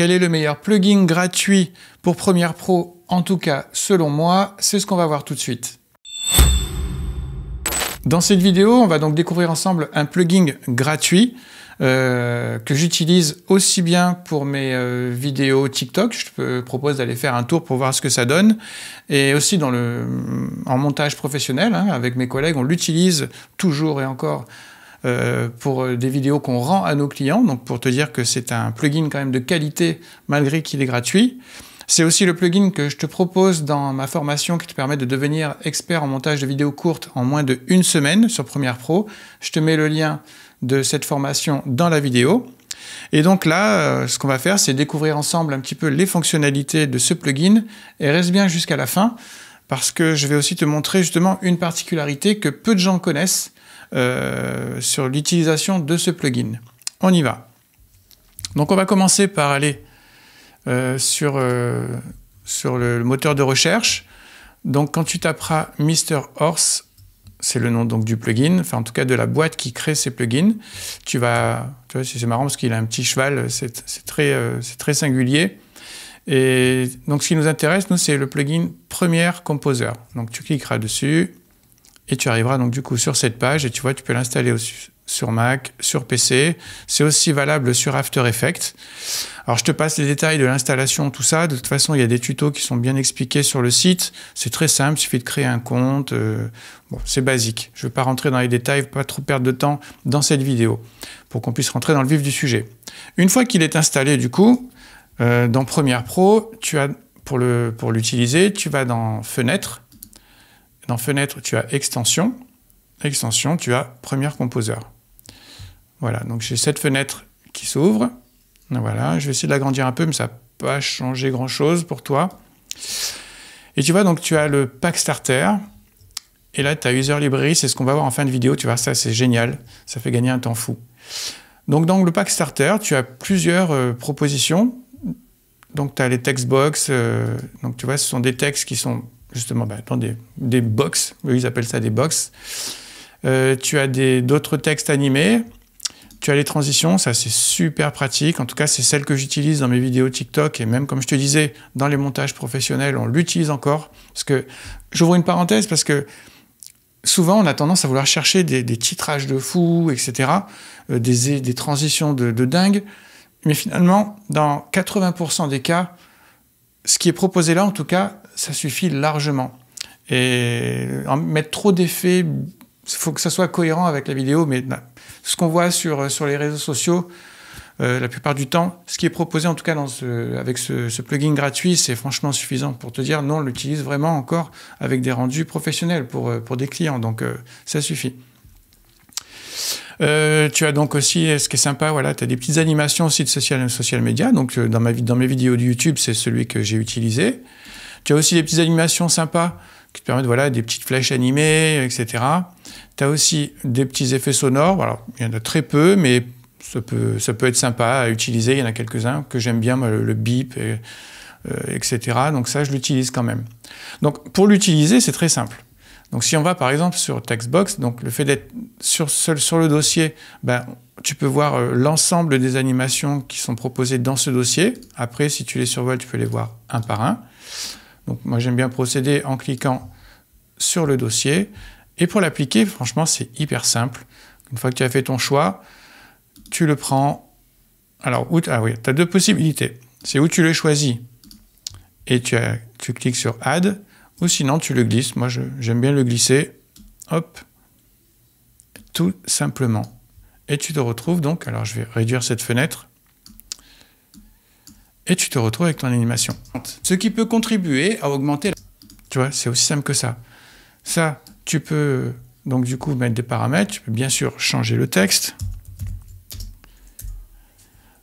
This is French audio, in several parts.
quel est le meilleur plugin gratuit pour Premiere Pro, en tout cas selon moi? C'est ce qu'on va voir tout de suite. Dans cette vidéo, on va donc découvrir ensemble un plugin gratuit que j'utilise aussi bien pour mes vidéos TikTok. Je te propose d'aller faire un tour pour voir ce que ça donne. Et aussi en montage professionnel, hein, avec mes collègues, on l'utilise toujours et encore pour des vidéos qu'on rend à nos clients. Donc pour te dire que c'est un plugin quand même de qualité malgré qu'il est gratuit. C'est aussi le plugin que je te propose dans ma formation qui te permet de devenir expert en montage de vidéos courtes en moins de 1 semaine sur Premiere Pro. Je te mets le lien de cette formation dans la vidéo. Et donc là, ce qu'on va faire, c'est découvrir ensemble un petit peu les fonctionnalités de ce plugin. Et reste bien jusqu'à la fin, parce que je vais aussi te montrer justement une particularité que peu de gens connaissent sur l'utilisation de ce plugin. On y va. Donc on va commencer par aller sur le moteur de recherche. Donc quand tu taperas Mr. Horse, c'est le nom donc du plugin, enfin en tout cas de la boîte qui crée ces plugins, tu vois, c'est marrant parce qu'il a un petit cheval, c'est très singulier. Et donc ce qui nous intéresse, nous, c'est le plugin Premiere Composer. Donc tu cliqueras dessus et tu arriveras donc du coup sur cette page et tu vois, tu peux l'installer sur Mac, sur PC. C'est aussi valable sur After Effects. Alors je te passe les détails de l'installation, tout ça. De toute façon, il y a des tutos qui sont bien expliqués sur le site. C'est très simple, il suffit de créer un compte. Bon, c'est basique. Je ne vais pas rentrer dans les détails, pas trop perdre de temps dans cette vidéo, pour qu'on puisse rentrer dans le vif du sujet. Une fois qu'il est installé, du coup, dans Premiere Pro, tu as, pour l'utiliser, tu vas dans Fenêtre. Dans Fenêtre, tu as Extension. Extension, tu as Premiere Composer. Voilà, donc j'ai cette fenêtre qui s'ouvre. Voilà, je vais essayer de l'agrandir un peu, mais ça n'a pas changé grand-chose pour toi. Et tu vois, donc tu as le Pack Starter. Et là, tu as User Library, c'est ce qu'on va voir en fin de vidéo. Tu vois, ça, c'est génial. Ça fait gagner un temps fou. Donc, dans le Pack Starter, tu as plusieurs propositions. Donc, tu as les textbox. Donc, tu vois, ce sont des textes qui sont justement dans des box. Eux, ils appellent ça des box. Tu as d'autres textes animés. Tu as les transitions, ça c'est super pratique. En tout cas, c'est celle que j'utilise dans mes vidéos TikTok et même, comme je te disais, dans les montages professionnels, on l'utilise encore. Parce que, j'ouvre une parenthèse, parce que souvent, on a tendance à vouloir chercher des titrages de fou, etc., des transitions de dingue. Mais finalement, dans 80% des cas, ce qui est proposé là, en tout cas, ça suffit largement. Et mettre trop d'effets, il faut que ça soit cohérent avec la vidéo, mais ce qu'on voit sur les réseaux sociaux, la plupart du temps, ce qui est proposé en tout cas avec ce plugin gratuit, c'est franchement suffisant pour te dire non, on l'utilise vraiment encore avec des rendus professionnels pour des clients, donc ça suffit. Tu as donc aussi, ce qui est sympa, voilà, tu as des petites animations aussi de social media, donc dans mes vidéos de YouTube, c'est celui que j'ai utilisé. Tu as aussi des petites animations sympas qui te permettent, voilà, des petites flèches animées, etc. Tu as aussi des petits effets sonores. Alors, il y en a très peu, mais ça peut être sympa à utiliser. Il y en a quelques-uns que j'aime bien, le bip, etc. Donc ça, je l'utilise quand même. Donc, pour l'utiliser, c'est très simple. Donc, si on va, par exemple, sur Textbox, donc le fait d'être sur le dossier, tu peux voir l'ensemble des animations qui sont proposées dans ce dossier. Après, si tu les survoles, tu peux les voir un par un. Donc moi j'aime bien procéder en cliquant sur le dossier. Et pour l'appliquer, franchement, c'est hyper simple. Une fois que tu as fait ton choix, tu le prends. Alors, oui, tu as deux possibilités. C'est où tu le choisis et tu cliques sur Add, ou sinon tu le glisses. Moi j'aime bien le glisser. Hop, tout simplement. Et tu te retrouves donc, alors je vais réduire cette fenêtre. Et tu te retrouves avec ton animation. Ce qui peut contribuer à augmenter... Tu vois, c'est aussi simple que ça. Ça, tu peux donc du coup mettre des paramètres. Tu peux bien sûr changer le texte.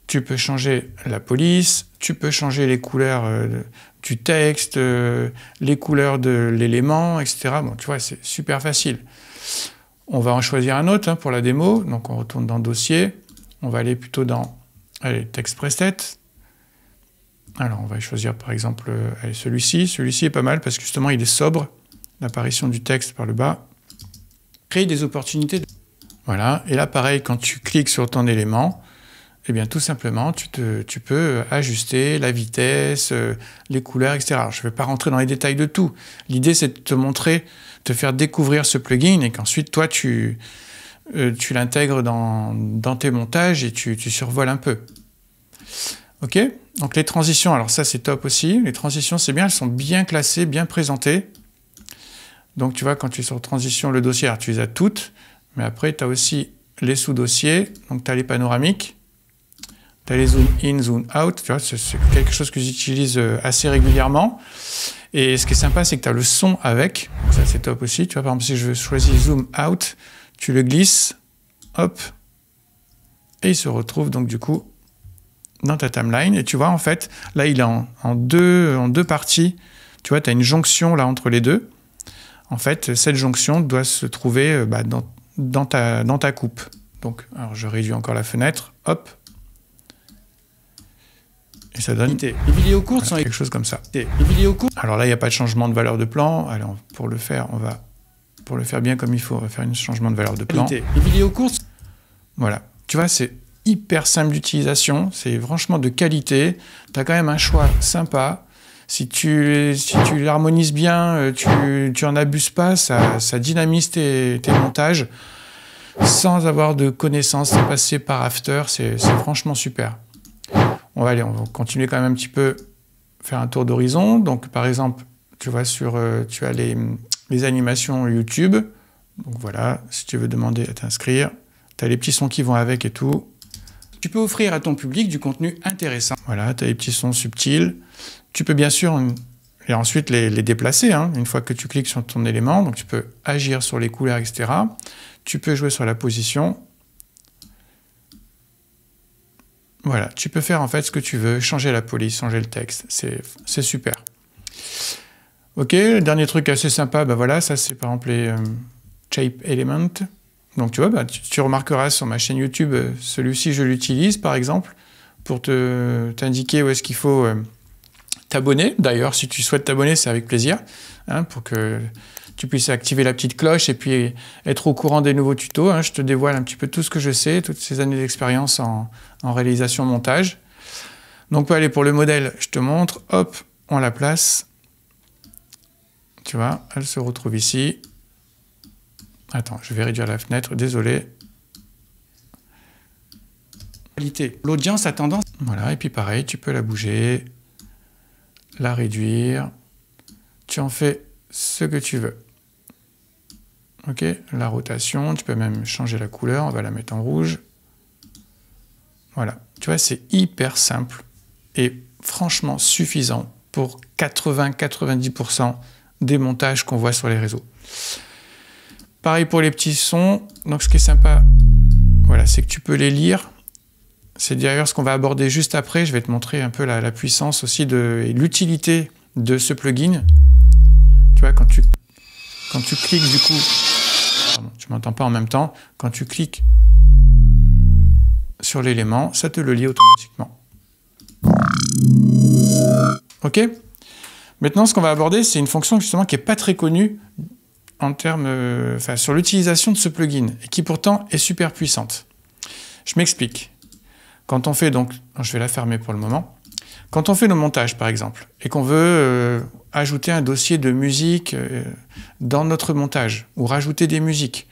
Tu peux changer la police. Tu peux changer les couleurs du texte, les couleurs de l'élément, etc. Bon, tu vois, c'est super facile. On va en choisir un autre pour la démo. Donc on retourne dans Dossier. On va aller plutôt dans Text Preset. Alors, on va choisir par exemple celui-ci. Celui-ci est pas mal parce que justement, il est sobre. L'apparition du texte par le bas. Créer des opportunités. Voilà. Et là, pareil, quand tu cliques sur ton élément, Eh bien, tout simplement, tu peux ajuster la vitesse, les couleurs, etc. Alors, je ne vais pas rentrer dans les détails de tout. L'idée, c'est de te montrer, te faire découvrir ce plugin et qu'ensuite, toi, tu l'intègres dans tes montages et tu survoles un peu. OK? Donc, les transitions, alors ça, c'est top aussi. Les transitions, c'est bien, elles sont bien classées, bien présentées. Donc, tu vois, quand tu es sur transition, le dossier, alors, tu les as toutes. Mais après, tu as aussi les sous-dossiers. Donc, tu as les panoramiques. Tu as les zoom in, zoom out. Tu vois, c'est quelque chose que j'utilise assez régulièrement. Et ce qui est sympa, c'est que tu as le son avec. Donc, ça, c'est top aussi. Tu vois, par exemple, si je choisis zoom out, tu le glisses. Hop. Et il se retrouve donc, du coup, dans ta timeline. Et tu vois, en fait, là, il est en deux parties. Tu vois, tu as une jonction là entre les deux. En fait, cette jonction doit se trouver dans ta coupe. Donc, alors je réduis encore la fenêtre. Hop. Et ça donne Les vidéos courtes sont quelque chose comme ça. Les vidéos courtes. Alors là, il n'y a pas de changement de valeur de plan. Alors, pour le faire bien comme il faut, on va faire un changement de valeur de plan. Les vidéos courtes. Voilà. Tu vois, c'est hyper simple d'utilisation. C'est franchement de qualité. Tu as quand même un choix sympa. Si tu l'harmonises bien, tu en abuses pas, ça dynamise tes montages sans avoir de connaissances, sans passer par After. C'est franchement super. On va continuer quand même un petit peu, faire un tour d'horizon. Donc, par exemple, tu vois, tu as les animations YouTube. Donc voilà, si tu veux demander à t'inscrire, tu as les petits sons qui vont avec et tout. Tu peux offrir à ton public du contenu intéressant. Voilà, tu as les petits sons subtils. Tu peux bien sûr et ensuite les déplacer, hein, une fois que tu cliques sur ton élément. Donc tu peux agir sur les couleurs, etc. Tu peux jouer sur la position. Voilà, tu peux faire en fait ce que tu veux, changer la police, changer le texte. C'est super. OK, le dernier truc assez sympa, voilà, ça c'est par exemple les Shape Element. Donc tu vois, tu remarqueras sur ma chaîne YouTube, celui-ci je l'utilise par exemple pour t'indiquer où est-ce qu'il faut t'abonner. D'ailleurs, si tu souhaites t'abonner, c'est avec plaisir, hein, pour que tu puisses activer la petite cloche et puis être au courant des nouveaux tutos. Hein. Je te dévoile un petit peu tout ce que je sais, toutes ces années d'expérience en réalisation montage. Donc allez, pour le modèle, je te montre, hop, on la place. Tu vois, elle se retrouve ici. Attends, je vais réduire la fenêtre, désolé. L'audience a tendance... Voilà, et puis pareil, tu peux la bouger, la réduire. Tu en fais ce que tu veux. OK, la rotation, tu peux même changer la couleur, on va la mettre en rouge. Voilà, tu vois, c'est hyper simple et franchement suffisant pour 80-90% des montages qu'on voit sur les réseaux. Pareil pour les petits sons. Donc ce qui est sympa, voilà, c'est que tu peux les lire. C'est d'ailleurs ce qu'on va aborder juste après. Je vais te montrer un peu la puissance aussi et l'utilité de ce plugin. Tu vois, quand tu cliques du coup... Pardon, tu m'entends pas en même temps. Quand tu cliques sur l'élément, ça te le lit automatiquement. OK? Maintenant, ce qu'on va aborder, c'est une fonction justement qui n'est pas très connue en termes, sur l'utilisation de ce plugin, et qui pourtant est super puissante. Je m'explique. Quand on fait donc, je vais la fermer pour le moment, quand on fait nos montages par exemple, et qu'on veut ajouter un dossier de musique dans notre montage, ou rajouter des musiques,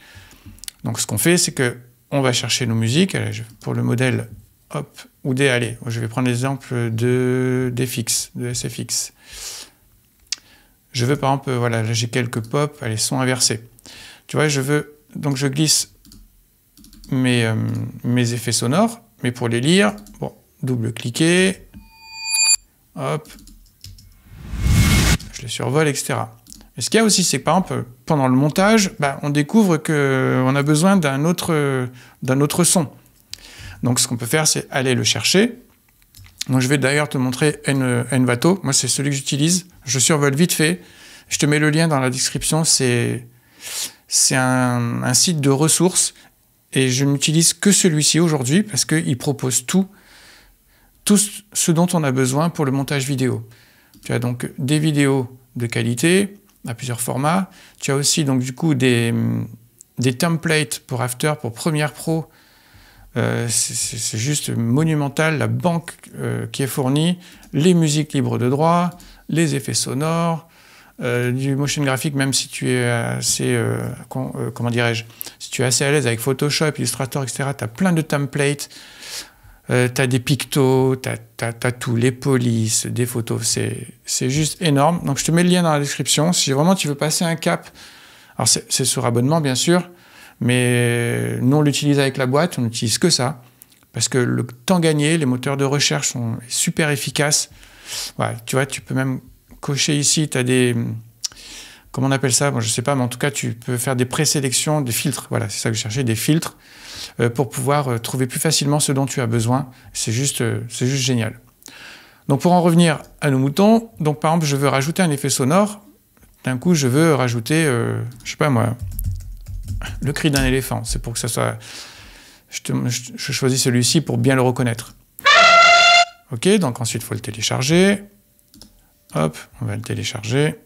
donc ce qu'on fait, c'est que on va chercher nos musiques, pour le modèle, hop, ou allez, je vais prendre l'exemple de SFX. Je veux par exemple, voilà, là j'ai quelques pop, allez, sons inversés. Tu vois, donc je glisse mes effets sonores, mais pour les lire, bon, double-cliquer, hop, je les survole, etc. Et ce qu'il y a aussi, c'est que par exemple, pendant le montage, on découvre qu'on a besoin d'un autre son. Donc ce qu'on peut faire, c'est aller le chercher. Donc je vais d'ailleurs te montrer Envato. Moi, c'est celui que j'utilise. Je survole vite fait. Je te mets le lien dans la description. C'est un site de ressources. Et je n'utilise que celui-ci aujourd'hui parce qu'il propose tout ce dont on a besoin pour le montage vidéo. Tu as donc des vidéos de qualité à plusieurs formats. Tu as aussi donc du coup des templates pour After, pour Premiere Pro, C'est juste monumental, la banque qui est fournie, les musiques libres de droit, les effets sonores, du motion graphique, même si tu es assez, comment dirais-je, si tu es assez à l'aise avec Photoshop, Illustrator, etc., tu as plein de templates, tu as des pictos, tu as tout, les polices, des photos, c'est juste énorme. Donc je te mets le lien dans la description, si vraiment tu veux passer un cap, alors c'est sur abonnement bien sûr, mais nous on l'utilise avec la boîte, on n'utilise que ça, parce que le temps gagné, les moteurs de recherche sont super efficaces. Ouais, tu vois, tu peux même cocher ici, tu as des... Comment on appelle ça? Bon, je ne sais pas, mais en tout cas, tu peux faire des présélections, des filtres. Voilà, c'est ça que je cherchais, des filtres, pour pouvoir trouver plus facilement ce dont tu as besoin. C'est juste génial. Donc, pour en revenir à nos moutons, donc par exemple, je veux rajouter un effet sonore. D'un coup, je veux rajouter, je ne sais pas moi, le cri d'un éléphant. C'est pour que ça soit... Je choisis celui-ci pour bien le reconnaître. Ok, donc ensuite, il faut le télécharger. Hop, on va le télécharger.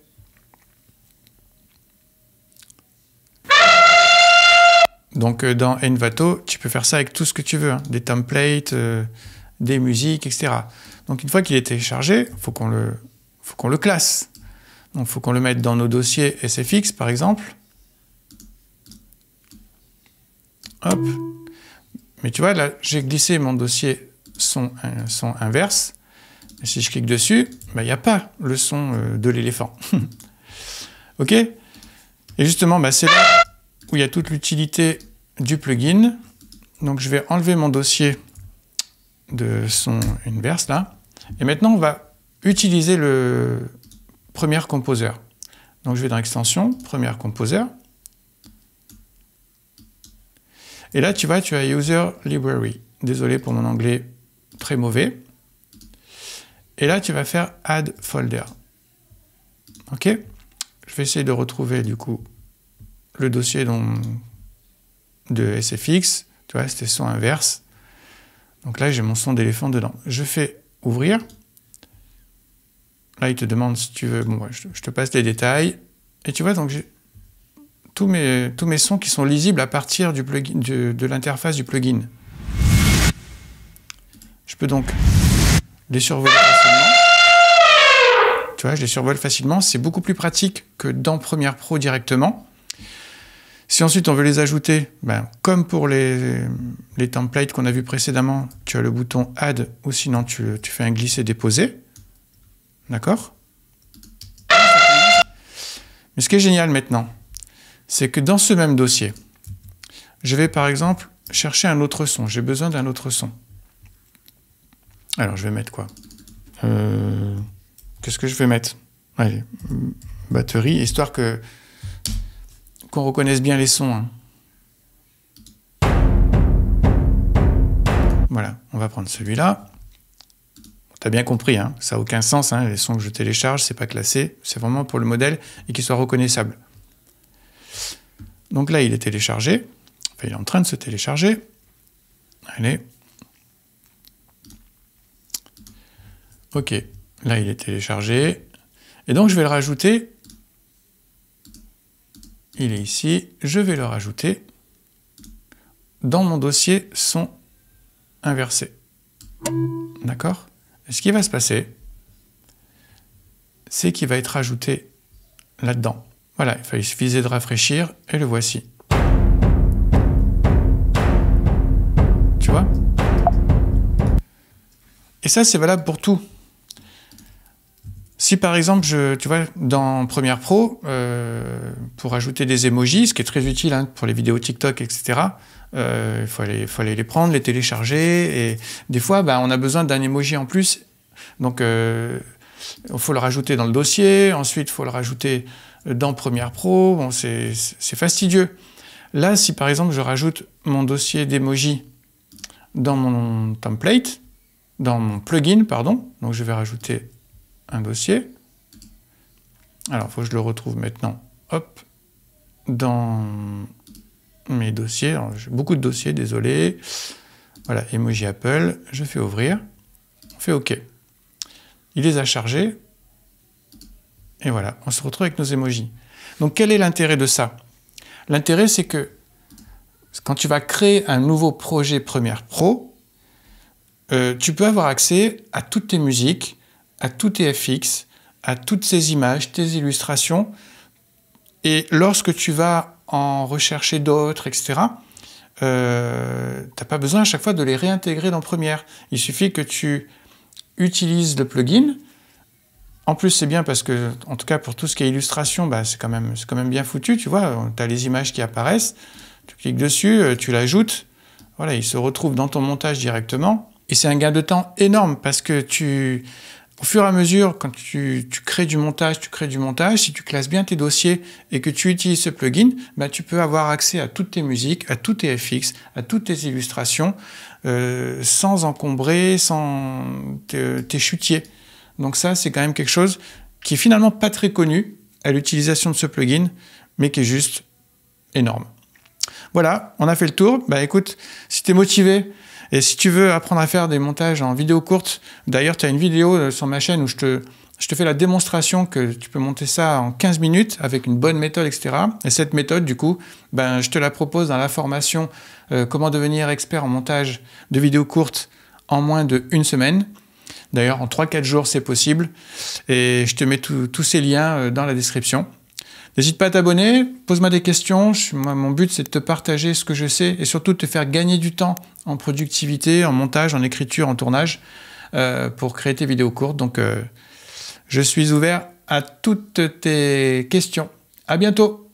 Donc dans Envato, tu peux faire ça avec tout ce que tu veux, hein, des templates, des musiques, etc. Donc une fois qu'il est téléchargé, il faut qu'on le classe. Donc il faut qu'on le mette dans nos dossiers SFX, par exemple. Hop. Mais tu vois, là, j'ai glissé mon dossier son inverse. Et si je clique dessus, ben, il n'y a pas le son de l'éléphant. OK? Et justement, ben, c'est là où il y a toute l'utilité du plugin. Donc je vais enlever mon dossier de son inverse là. Et maintenant, on va utiliser le Premiere Composer. Donc je vais dans Extension, Premiere Composer. Et là, tu vois, tu as User Library. Désolé pour mon anglais très mauvais. Et là, tu vas faire Add Folder. OK? Je vais essayer de retrouver, du coup, le dossier de SFX. Tu vois, c'était son inverse. Donc là, j'ai mon son d'éléphant dedans. Je fais Ouvrir. Là, il te demande si tu veux... Bon, ouais, je te passe les détails. Et tu vois, donc j'ai tous mes sons qui sont lisibles à partir du plugin, de l'interface du plugin. Je peux donc les survoler facilement. Tu vois, je les survole facilement. C'est beaucoup plus pratique que dans Premiere Pro directement. Si ensuite on veut les ajouter, ben, comme pour les templates qu'on a vus précédemment, tu as le bouton Add ou sinon tu fais un glisser-déposer. D'accord? Mais ce qui est génial maintenant, c'est que dans ce même dossier, je vais par exemple chercher un autre son. J'ai besoin d'un autre son. Alors, je vais mettre quoi? Qu'est-ce que je vais mettre? Allez, batterie, histoire qu'on reconnaisse bien les sons. Hein. Voilà, on va prendre celui-là. Tu as bien compris, hein, ça n'a aucun sens. Hein, les sons que je télécharge, c'est pas classé. C'est vraiment pour le modèle et qu'il soit reconnaissable. Donc là, il est téléchargé. Enfin, il est en train de se télécharger. Allez. OK, là il est téléchargé. Et donc je vais le rajouter. Il est ici. Je vais le rajouter dans mon dossier son inversé. D'accord? Et ce qui va se passer, c'est qu'il va être rajouté là-dedans. Voilà, il suffisait de rafraîchir et le voici. Tu vois? Et ça, c'est valable pour tout. Si par exemple, tu vois, dans Premiere Pro, pour ajouter des emojis, ce qui est très utile hein, pour les vidéos TikTok, etc., il faut aller les prendre, les télécharger, et des fois, ben, on a besoin d'un emoji en plus, donc il faut le rajouter dans le dossier, ensuite il faut le rajouter dans Premiere Pro, bon, c'est fastidieux. Là, si par exemple, je rajoute mon dossier d'emoji dans mon template, dans mon plugin, pardon, donc je vais rajouter un dossier. Alors, il faut que je le retrouve maintenant. Hop, dans mes dossiers. J'ai beaucoup de dossiers, désolé. Voilà, emoji Apple. Je fais ouvrir. On fait OK. Il les a chargés. Et voilà, on se retrouve avec nos emojis. Donc, quel est l'intérêt de ça? L'intérêt, c'est que quand tu vas créer un nouveau projet Premiere Pro, tu peux avoir accès à toutes tes musiques, à tous tes FX, à toutes ces images, tes illustrations. Et lorsque tu vas en rechercher d'autres, etc., tu n'as pas besoin à chaque fois de les réintégrer dans Premiere. Il suffit que tu utilises le plugin. En plus, c'est bien parce que, en tout cas pour tout ce qui est illustration, bah, c'est quand même bien foutu, tu vois. Tu as les images qui apparaissent, tu cliques dessus, tu l'ajoutes, voilà, il se retrouve dans ton montage directement. Et c'est un gain de temps énorme parce que au fur et à mesure, quand tu crées du montage, si tu classes bien tes dossiers et que tu utilises ce plugin, bah, tu peux avoir accès à toutes tes musiques, à tous tes FX, à toutes tes illustrations, sans encombrer, sans t'échutier. Donc ça, c'est quand même quelque chose qui est finalement pas très connu à l'utilisation de ce plugin, mais qui est juste énorme. Voilà, on a fait le tour. Bah écoute, si tu es motivé et si tu veux apprendre à faire des montages en vidéo courte, d'ailleurs tu as une vidéo sur ma chaîne où je te fais la démonstration que tu peux monter ça en 15 minutes avec une bonne méthode, etc. Et cette méthode, du coup, ben, je te la propose dans la formation comment devenir expert en montage de vidéos courtes en moins d'1 semaine. D'ailleurs, en 3-4 jours, c'est possible. Et je te mets tous ces liens dans la description. N'hésite pas à t'abonner, pose-moi des questions. Mon but, c'est de te partager ce que je sais et surtout de te faire gagner du temps en productivité, en montage, en écriture, en tournage pour créer tes vidéos courtes. Donc, je suis ouvert à toutes tes questions. À bientôt!